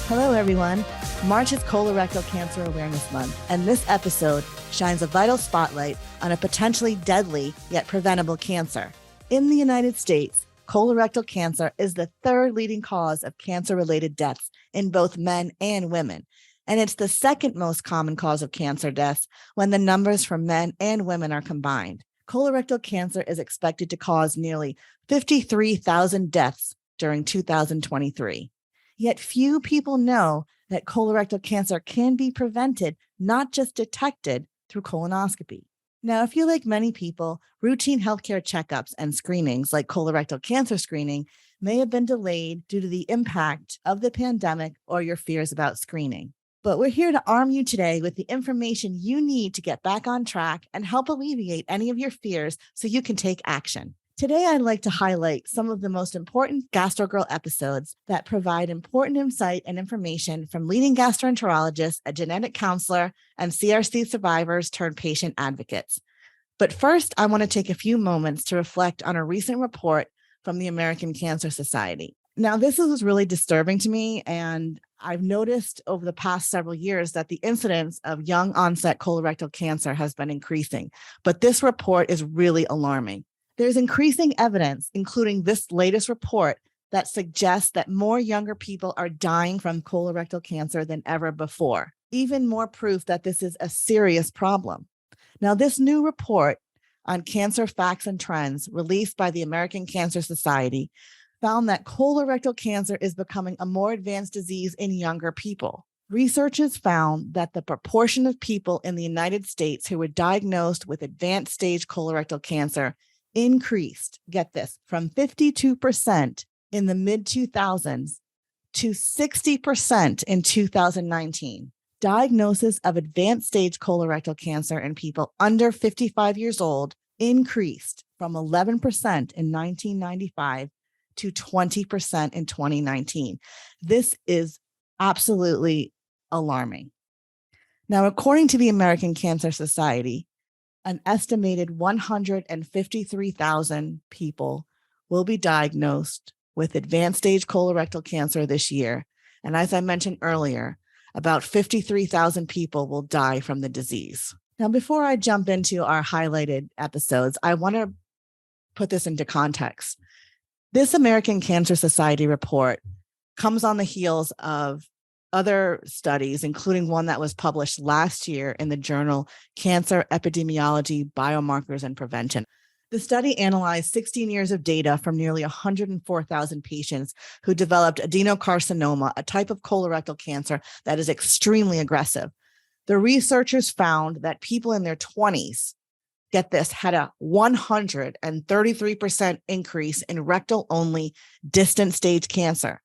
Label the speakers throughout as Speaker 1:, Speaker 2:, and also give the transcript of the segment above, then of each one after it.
Speaker 1: Hello, everyone. March is Colorectal Cancer Awareness Month, and this episode shines a vital spotlight on a potentially deadly yet preventable cancer. In the United States, colorectal cancer is the third leading cause of cancer-related deaths in both men and women, and it's the second most common cause of cancer deaths when the numbers for men and women are combined. Colorectal cancer is expected to cause nearly 53,000 deaths during 2023. Yet few people know that colorectal cancer can be prevented, not just detected, through colonoscopy. Now, if you, like many people, routine healthcare checkups and screenings like colorectal cancer screening may have been delayed due to the impact of the pandemic or your fears about screening. But we're here to arm you today with the information you need to get back on track and help alleviate any of your fears so you can take action. Today, I'd like to highlight some of the most important Gastro Girl episodes that provide important insight and information from leading gastroenterologists, a genetic counselor, and CRC survivors turned patient advocates. But first, I want to take a few moments to reflect on a recent report from the American Cancer Society. Now, this was really disturbing to me, and I've noticed over the past several years that the incidence of young onset colorectal cancer has been increasing, but this report is really alarming. There's increasing evidence, including this latest report, that suggests that more younger people are dying from colorectal cancer than ever before. Even more proof that this is a serious problem. Now, this new report on cancer facts and trends released by the American Cancer Society found that colorectal cancer is becoming a more advanced disease in younger people. Researchers found that the proportion of people in the United States who were diagnosed with advanced stage colorectal cancer increased, get this, from 52% in the mid-2000s to 60% in 2019. Diagnosis of advanced stage colorectal cancer in people under 55 years old increased from 11% in 1995 to 20% in 2019. This is absolutely alarming. Now, according to the American Cancer Society, an estimated 153,000 people will be diagnosed with advanced stage colorectal cancer this year. And as I mentioned earlier, about 53,000 people will die from the disease. Now, before I jump into our highlighted episodes, I want to put this into context. This American Cancer Society report comes on the heels of other studies, including one that was published last year in the journal Cancer Epidemiology, Biomarkers, and Prevention. The study analyzed 16 years of data from nearly 104,000 patients who developed adenocarcinoma, a type of colorectal cancer that is extremely aggressive. The researchers found that people in their 20s, get this, had a 133% increase in rectal-only distant stage cancer.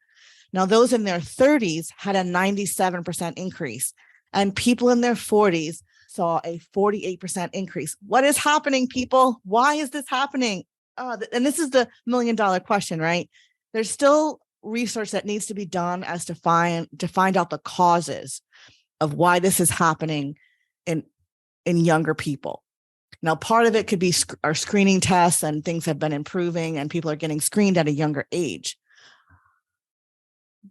Speaker 1: Now, those in their 30s had a 97% increase, and people in their 40s saw a 48% increase. What is happening, people? Why is this happening? And this is the million-dollar question, right? There's still research that needs to be done as to find out the causes of why this is happening in younger people. Now, part of it could be our screening tests, and things have been improving, and people are getting screened at a younger age.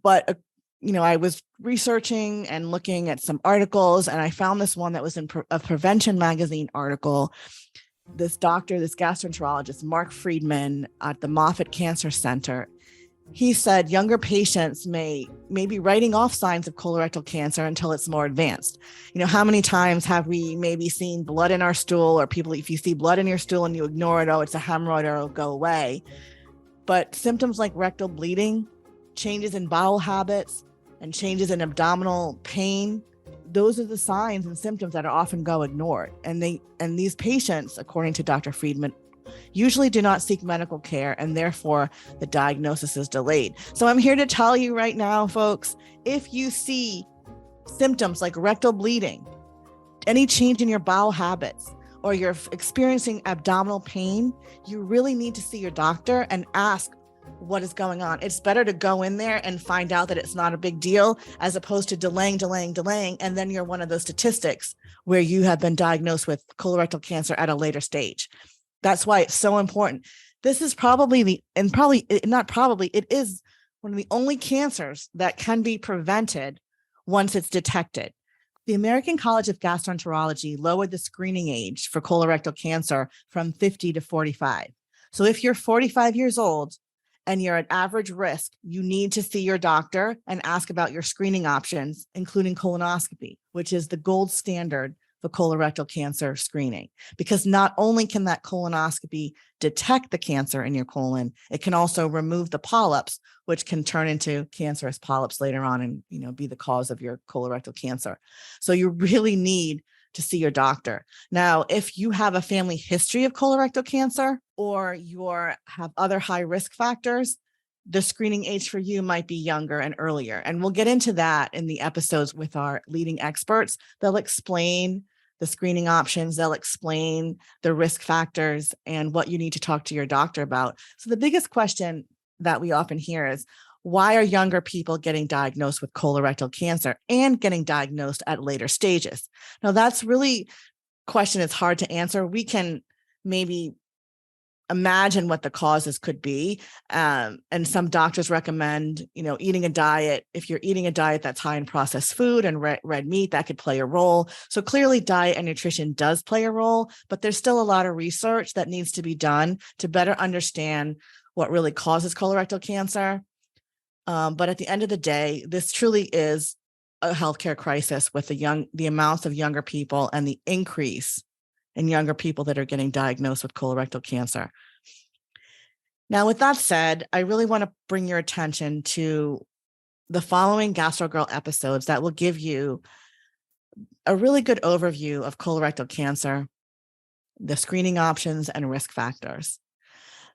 Speaker 1: But, I was researching and looking at some articles, and I found this one that was in a Prevention magazine article. This gastroenterologist, Mark Friedman at the Moffitt Cancer Center, he said younger patients may be writing off signs of colorectal cancer until it's more advanced. How many times have we maybe seen blood in our stool, or people, if you see blood in your stool and you ignore it, oh, it's a hemorrhoid, or it'll go away. But symptoms like rectal bleeding, changes in bowel habits, and changes in abdominal pain, those are the signs and symptoms that are often go ignored. And these patients, according to Dr. Friedman, usually do not seek medical care, and therefore the diagnosis is delayed. So I'm here to tell you right now, folks, if you see symptoms like rectal bleeding, any change in your bowel habits, or you're experiencing abdominal pain, you really need to see your doctor and ask what is going on. It's better to go in there and find out that it's not a big deal, as opposed to delaying, and then you're one of those statistics where you have been diagnosed with colorectal cancer at a later stage. That's why it's so important. This is it is one of the only cancers that can be prevented once it's detected. The American College of Gastroenterology lowered the screening age for colorectal cancer from 50 to 45. So if you're 45 years old and you're at average risk, you need to see your doctor and ask about your screening options, including colonoscopy, which is the gold standard for colorectal cancer screening, because not only can that colonoscopy detect the cancer in your colon, it can also remove the polyps, which can turn into cancerous polyps later on and be the cause of your colorectal cancer. So you really need to see your doctor. Now, if you have a family history of colorectal cancer or you have other high risk factors, the screening age for you might be younger and earlier. And we'll get into that in the episodes with our leading experts. They'll explain the screening options, they'll explain the risk factors and what you need to talk to your doctor about. So the biggest question that we often hear is, why are younger people getting diagnosed with colorectal cancer and getting diagnosed at later stages? Now, that's really a question that's hard to answer. We can maybe imagine what the causes could be. And some doctors recommend, eating a diet. If you're eating a diet that's high in processed food and red meat, that could play a role. So clearly diet and nutrition does play a role, but there's still a lot of research that needs to be done to better understand what really causes colorectal cancer. But at the end of the day, this truly is a healthcare crisis with the amounts of younger people and the increase in younger people that are getting diagnosed with colorectal cancer. Now, with that said, I really want to bring your attention to the following Gastro Girl episodes that will give you a really good overview of colorectal cancer, the screening options, and risk factors.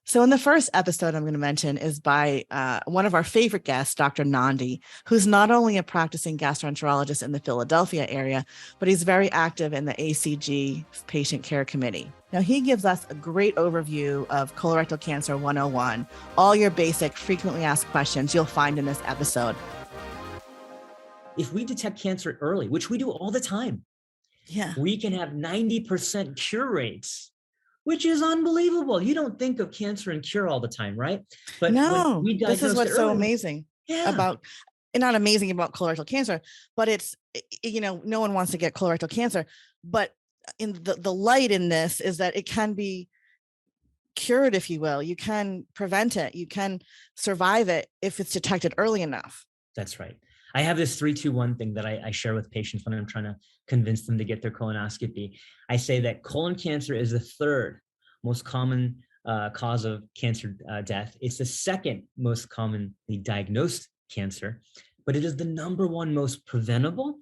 Speaker 1: So in the first episode I'm going to mention is by one of our favorite guests, Dr. Nandi, who's not only a practicing gastroenterologist in the Philadelphia area, but he's very active in the ACG Patient Care Committee. Now, he gives us a great overview of Colorectal Cancer 101, all your basic frequently asked questions you'll find in this episode.
Speaker 2: If we detect cancer early, which we do all the time, we can have 90% cure rates, which is unbelievable. You don't think of cancer and cure all the time, right?
Speaker 1: But no, this is what's so amazing about, not amazing about colorectal cancer, but it's, no one wants to get colorectal cancer, but in the light in this is that it can be cured, if you will. You can prevent it. You can survive it if it's detected early enough.
Speaker 2: That's right. I have this 3-2-1 thing that I share with patients when I'm trying to convince them to get their colonoscopy. I say that colon cancer is the third most common cause of cancer death. It's the second most commonly diagnosed cancer, but it is the number one most preventable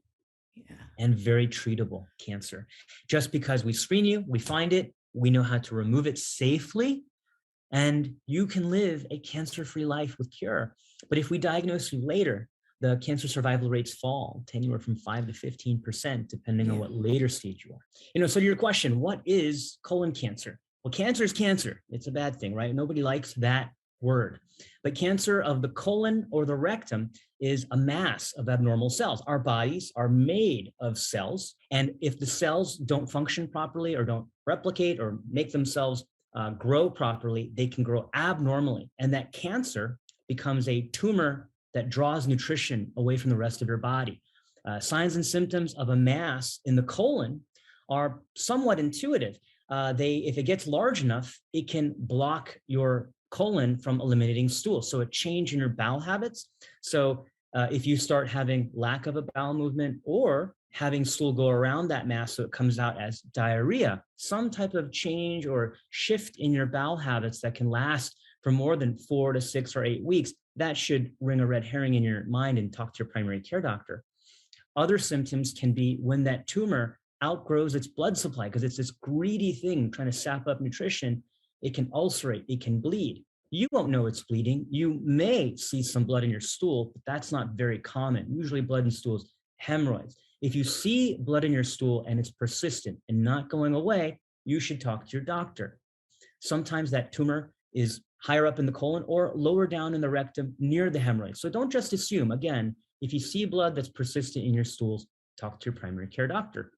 Speaker 2: and very treatable cancer. Just because we screen you, we find it, we know how to remove it safely, and you can live a cancer-free life with cure. But if we diagnose you later, the cancer survival rates fall to anywhere from 5 to 15%, depending on what later stage you are. So to your question, what is colon cancer? Well, cancer is cancer. It's a bad thing, right? Nobody likes that word. But cancer of the colon or the rectum is a mass of abnormal cells. Our bodies are made of cells. And if the cells don't function properly or don't replicate or make themselves grow properly, they can grow abnormally. And that cancer becomes a tumor that draws nutrition away from the rest of your body. Signs and symptoms of a mass in the colon are somewhat intuitive. If it gets large enough, it can block your colon from eliminating stool. So a change in your bowel habits. So if you start having lack of a bowel movement or having stool go around that mass so it comes out as diarrhea, some type of change or shift in your bowel habits that can last for more than 4 to 6 or 8 weeks, that should ring a red herring in your mind and talk to your primary care doctor. Other symptoms can be when that tumor outgrows its blood supply, because it's this greedy thing trying to sap up nutrition. It can ulcerate, it can bleed. You won't know it's bleeding. You may see some blood in your stool, but that's not very common. Usually blood in stools, hemorrhoids. If you see blood in your stool and it's persistent and not going away, you should talk to your doctor. Sometimes that tumor is higher up in the colon or lower down in the rectum near the hemorrhoid. So don't just assume. Again, if you see blood that's persistent in your stools, talk to your primary care doctor.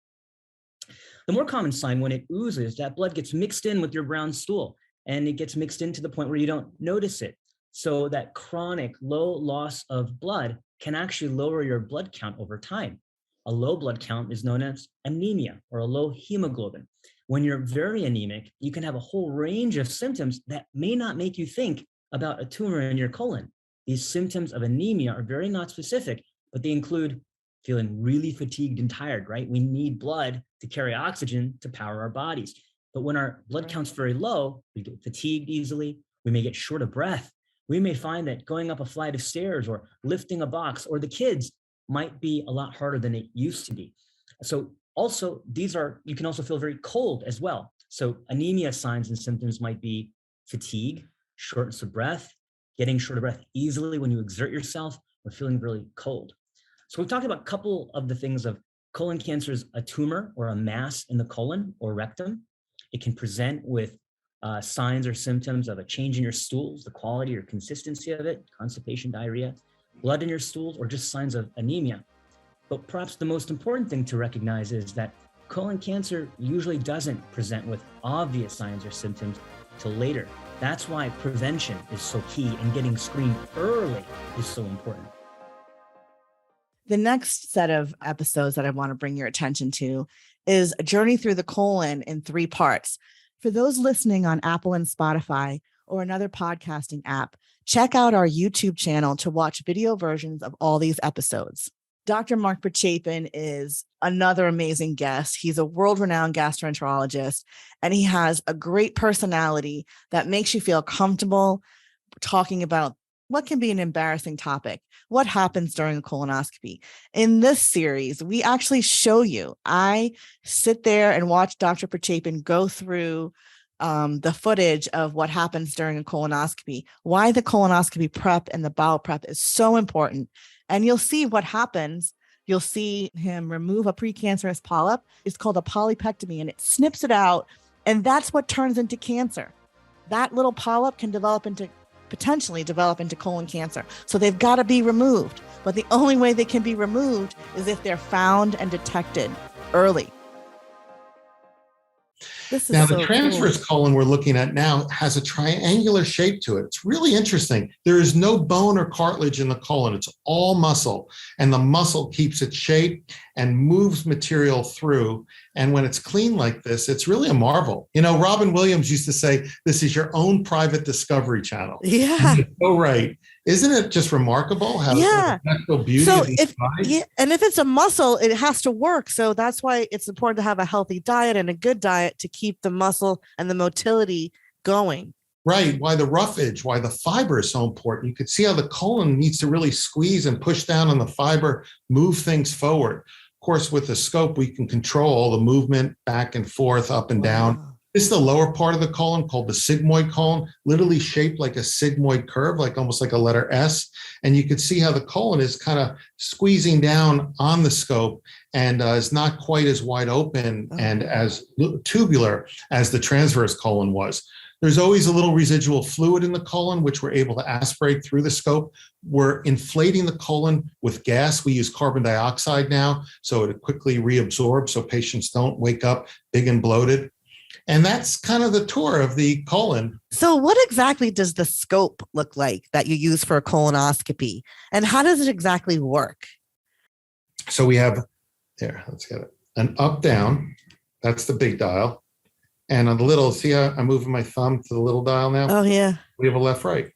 Speaker 2: The more common sign when it oozes, that blood gets mixed in with your brown stool, and it gets mixed in to the point where you don't notice it. So that chronic low loss of blood can actually lower your blood count over time. A low blood count is known as anemia or a low hemoglobin. When you're very anemic, you can have a whole range of symptoms that may not make you think about a tumor in your colon. These symptoms of anemia are very not specific, but they include feeling really fatigued and tired, right? We need blood to carry oxygen to power our bodies. But when our blood count's very low, we get fatigued easily. We may get short of breath. We may find that going up a flight of stairs or lifting a box or the kids might be a lot harder than it used to be. So also, you can also feel very cold as well. So anemia signs and symptoms might be fatigue, shortness of breath, getting short of breath easily when you exert yourself, or feeling really cold. So we've talked about a couple of the things of colon cancer is a tumor or a mass in the colon or rectum. It can present with signs or symptoms of a change in your stools, the quality or consistency of it, constipation, diarrhea, blood in your stools, or just signs of anemia. But perhaps the most important thing to recognize is that colon cancer usually doesn't present with obvious signs or symptoms till later. That's why prevention is so key and getting screened early is so important.
Speaker 1: The next set of episodes that I want to bring your attention to is a journey through the colon in 3 parts. For those listening on Apple and Spotify or another podcasting app, check out our YouTube channel to watch video versions of all these episodes. Dr. Mark Perchapin is another amazing guest. He's a world-renowned gastroenterologist, and he has a great personality that makes you feel comfortable talking about what can be an embarrassing topic, what happens during a colonoscopy. In this series, we actually show you. I sit there and watch Dr. Perchapin go through the footage of what happens during a colonoscopy, why the colonoscopy prep and the bowel prep is so important. And you'll see what happens. You'll see him remove a precancerous polyp. It's called a polypectomy, and it snips it out. And that's what turns into cancer. That little polyp can potentially develop into colon cancer. So they've got to be removed. But the only way they can be removed is if they're found and detected early.
Speaker 3: Now, the transverse colon we're looking at now has a triangular shape to it. It's really interesting. There is no bone or cartilage in the colon. It's all muscle, and the muscle keeps its shape and moves material through. And when it's clean like this, it's really a marvel. You know, Robin Williams used to say, this is your own private Discovery Channel.
Speaker 1: Yeah.
Speaker 3: You're so right. Isn't it just remarkable how the natural beauty of these eyes?
Speaker 1: And if it's a muscle, it has to work. So that's why it's important to have a healthy diet and a good diet to keep the muscle and the motility going.
Speaker 3: Right. Why the roughage, why the fiber is so important. You could see how the colon needs to really squeeze and push down on the fiber, move things forward. Of course, with the scope, we can control the movement back and forth, up and down. This is the lower part of the colon called the sigmoid colon, literally shaped like a sigmoid curve, like almost like a letter S. And you could see how the colon is kind of squeezing down on the scope and is not quite as wide open and as tubular as the transverse colon was. There's always a little residual fluid in the colon, which we're able to aspirate through the scope. We're inflating the colon with gas. We use carbon dioxide now, so it quickly reabsorbs so patients don't wake up big and bloated. And that's kind of the tour of the colon.
Speaker 1: So what exactly does the scope look like that you use for a colonoscopy? And how does it exactly work?
Speaker 3: So we have, let's get it, an up-down. That's the big dial. And on the little, see how I'm moving my thumb to the little dial now?
Speaker 1: Oh, yeah.
Speaker 3: We have a left-right.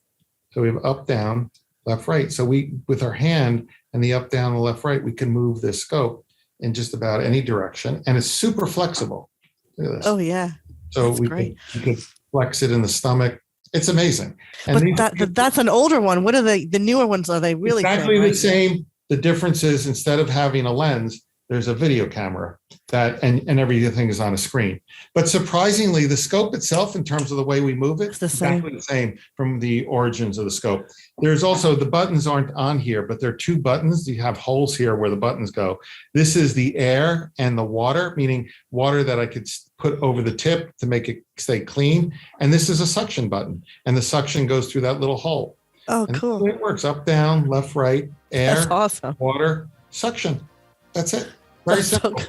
Speaker 3: So we have up-down, left-right. So we, with our hand and the up-down, the left-right, we can move this scope in just about any direction. And it's super flexible. Look at this.
Speaker 1: Oh, yeah.
Speaker 3: So we can flex it in the stomach. It's amazing. And
Speaker 1: but that's an older one. What are the newer ones? Are they really
Speaker 3: exactly the same? The difference is instead of having a lens, there's a video camera that and everything is on a screen. But surprisingly, the scope itself, in terms of the way we move it,
Speaker 1: it's exactly
Speaker 3: the same from the origins of the scope. There's also, the buttons aren't on here, but there are 2 buttons. You have holes here where the buttons go. This is the air and the water, meaning water that I could put over the tip to make it stay clean. And this is a suction button, and the suction goes through that little hole.
Speaker 1: Oh,
Speaker 3: and
Speaker 1: cool.
Speaker 3: It works up, down, left, right, air,
Speaker 1: that's awesome.
Speaker 3: Water, suction. That's it. Very simple.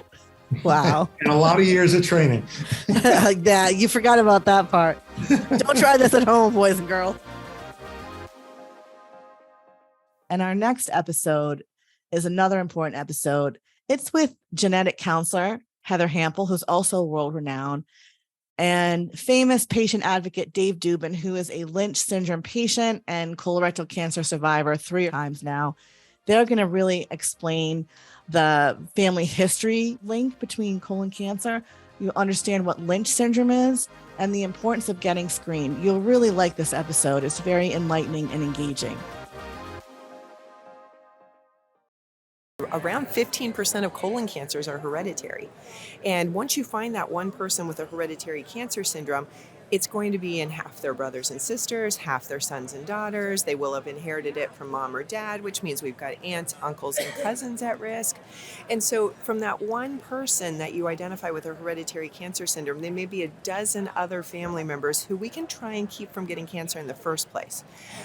Speaker 1: Wow.
Speaker 3: And a lot of years of training.
Speaker 1: Yeah, you forgot about that part. Don't try this at home, boys and girls. And our next episode is another important episode. It's with genetic counselor Heather Hampel, who's also world-renowned, and famous patient advocate Dave Dubin, who is a Lynch syndrome patient and colorectal cancer survivor 3 times now. They're going to really explain the family history link between colon cancer. You'll understand what Lynch syndrome is and the importance of getting screened. You'll really like this episode. It's very enlightening and engaging.
Speaker 4: Around 15% of colon cancers are hereditary. And once you find that one person with a hereditary cancer syndrome, it's going to be in half their brothers and sisters, half their sons and daughters. They will have inherited it from mom or dad, which means we've got aunts, uncles, and cousins at risk. And so from that one person that you identify with a hereditary cancer syndrome, there may be a dozen other family members who we can try and keep from getting cancer in the first place.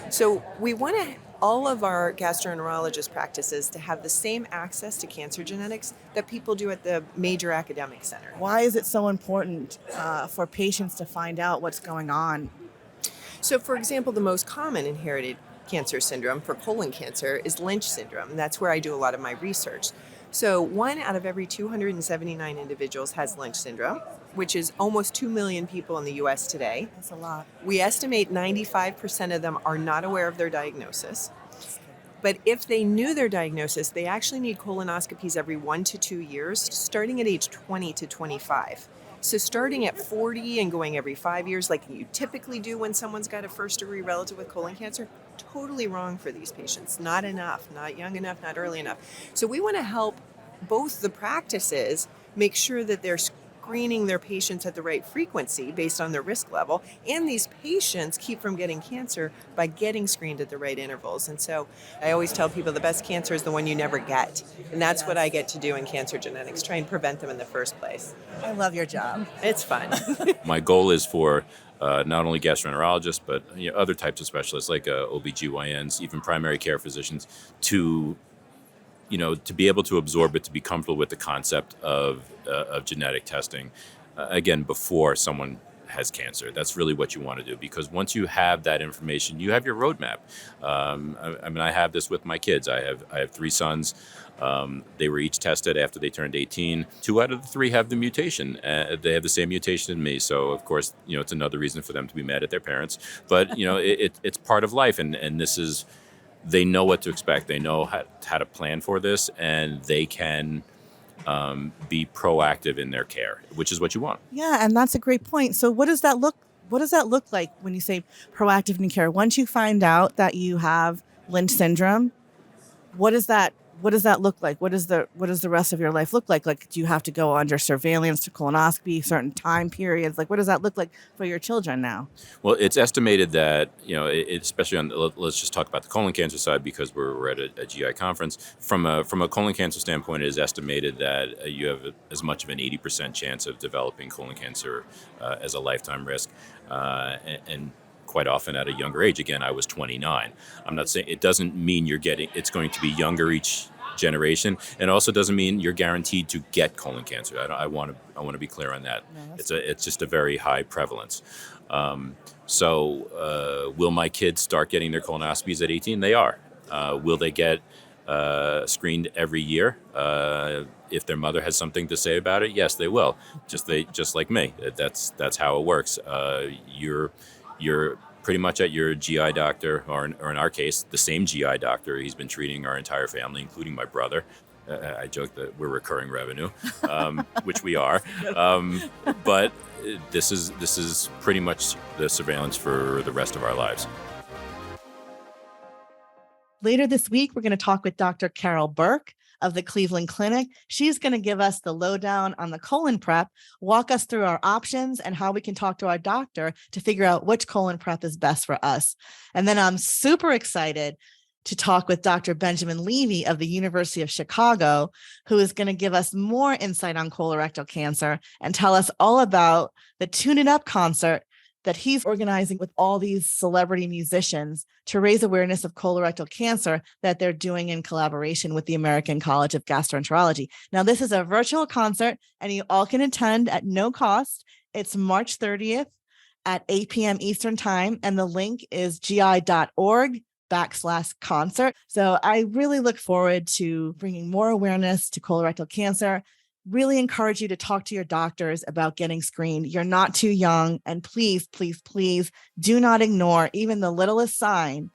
Speaker 4: So we want to all of our gastroenterologist practices to have the same access to cancer genetics that people do at the major academic center.
Speaker 1: Why is it so important for patients to find out what's going on?
Speaker 4: So, for example, the most common inherited cancer syndrome for colon cancer is Lynch syndrome. And that's where I do a lot of my research. So 1 out of every 279 individuals has Lynch syndrome, which is almost 2 million people in the US today.
Speaker 1: That's a lot.
Speaker 4: We estimate 95% of them are not aware of their diagnosis. But if they knew their diagnosis, they actually need colonoscopies every 1 to 2 years, starting at age 20 to 25. So starting at 40 and going every 5 years, like you typically do when someone's got a first-degree relative with colon cancer, totally wrong for these patients. Not enough, not young enough, not early enough. So we want to help both the practices make sure that they're screening their patients at the right frequency based on their risk level, and these patients keep from getting cancer by getting screened at the right intervals. And so I always tell people the best cancer is the one you never get. And that's what I get to do in cancer genetics, try and prevent them in the first place.
Speaker 1: I love your job.
Speaker 4: It's fun.
Speaker 5: My goal is for not only gastroenterologists, but other types of specialists like OBGYNs, even primary care physicians, to be able to absorb it, to be comfortable with the concept of genetic testing, again, before someone has cancer. That's really what you want to do, because once you have that information, you have your roadmap. I have this with my kids. I have 3 sons. They were each tested after they turned 18. 2 out of the 3 have the mutation. They have the same mutation in me. So, of course, it's another reason for them to be mad at their parents. But, it's part of life. And this is, they know what to expect. They know how to plan for this, and they can be proactive in their care, which is what you want.
Speaker 1: Yeah, and that's a great point. So what does that look like when you say proactive in care? Once you find out that you have Lynch syndrome, what does that look like? What does the rest of your life look like? Like, do you have to go under surveillance to colonoscopy, certain time periods? Like, what does that look like for your children now?
Speaker 5: Well, it's estimated that, especially on, let's just talk about the colon cancer side, because we're at a GI conference. From a colon cancer standpoint, it is estimated that you have as much of an 80% chance of developing colon cancer as a lifetime risk. And quite often at a younger age. Again, I was 29. I'm not saying, it doesn't mean it's going to be younger each generation, and also doesn't mean you're guaranteed to get colon cancer. I want to be clear on that. No, it's just a very high prevalence. So will my kids start getting their colonoscopies at 18? They are. Will they get screened every year? If their mother has something to say about it, yes, they will. Just like me. That's how it works. You're pretty much at your GI doctor, or in our case, the same GI doctor. He's been treating our entire family, including my brother. I joke that we're recurring revenue, which we are. But this is pretty much the surveillance for the rest of our lives.
Speaker 1: Later this week, we're going to talk with Dr. Carol Burke of the Cleveland Clinic. She's going to give us the lowdown on the colon prep, walk us through our options and how we can talk to our doctor to figure out which colon prep is best for us. And then I'm super excited to talk with Dr. Benjamin Levy of the University of Chicago, who is going to give us more insight on colorectal cancer and tell us all about the Tune It Up concert that he's organizing with all these celebrity musicians to raise awareness of colorectal cancer that they're doing in collaboration with the American College of Gastroenterology. Now, this is a virtual concert and you all can attend at no cost. It's March 30th at 8 p.m. Eastern Time, and the link is gi.org /concert. So I really look forward to bringing more awareness to colorectal cancer. Really encourage you to talk to your doctors about getting screened. You're not too young. And please, please, please do not ignore even the littlest sign.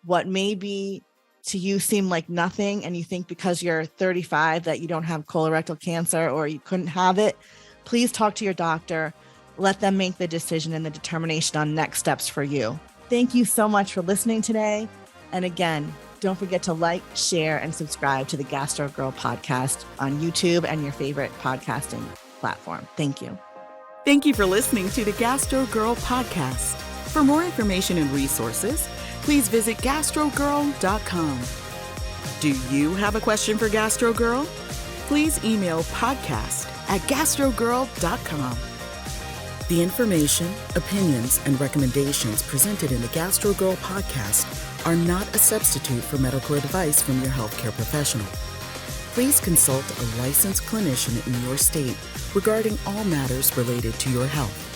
Speaker 1: What may be to you seem like nothing, and you think because you're 35 that you don't have colorectal cancer or you couldn't have it, please talk to your doctor. Let them make the decision and the determination on next steps for you. Thank you so much for listening today. And again, don't forget to like, share, and subscribe to the Gastro Girl podcast on YouTube and your favorite podcasting platform. Thank you.
Speaker 6: Thank you for listening to the Gastro Girl podcast. For more information and resources, please visit gastrogirl.com. Do you have a question for Gastro Girl? Please email podcast@gastrogirl.com. The information, opinions, and recommendations presented in the Gastro Girl podcast are not a substitute for medical advice from your healthcare professional. Please consult a licensed clinician in your state regarding all matters related to your health.